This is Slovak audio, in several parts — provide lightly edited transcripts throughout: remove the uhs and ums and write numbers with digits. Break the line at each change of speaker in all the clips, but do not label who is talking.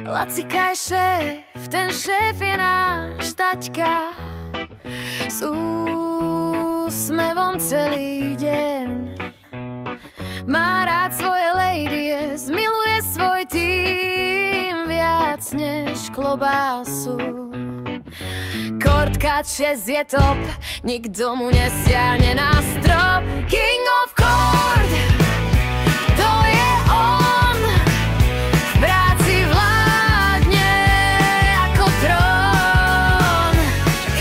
Lacika je šéf, ten šéf je náš taťka. S úsmevom celý deň má rád svoje lady, miluje svoj tým viac než klobásu. Kortka 6 je top, nikto mu nesiahne na strop. King of Court, to je on, v práci vládne ako trón.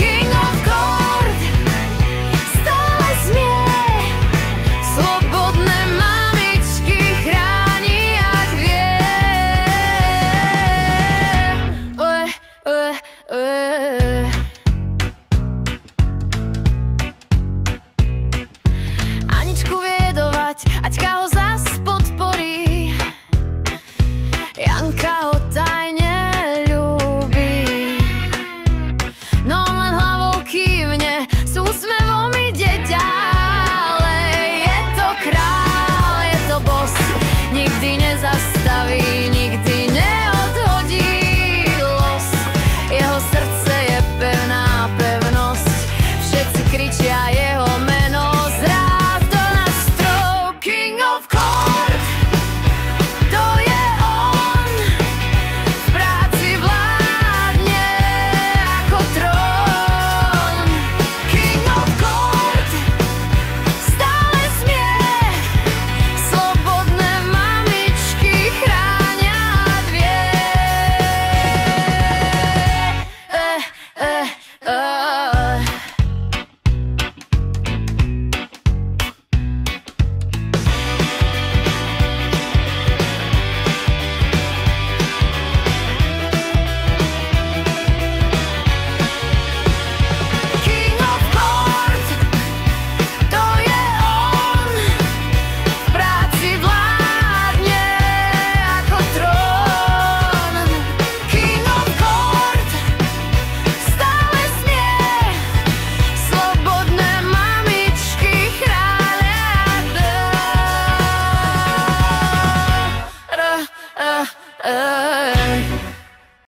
King of Court, stále smie, slobodné mamičky chráni, ak vie. Aničku viedovať, Aťka ho zas podporí. Janka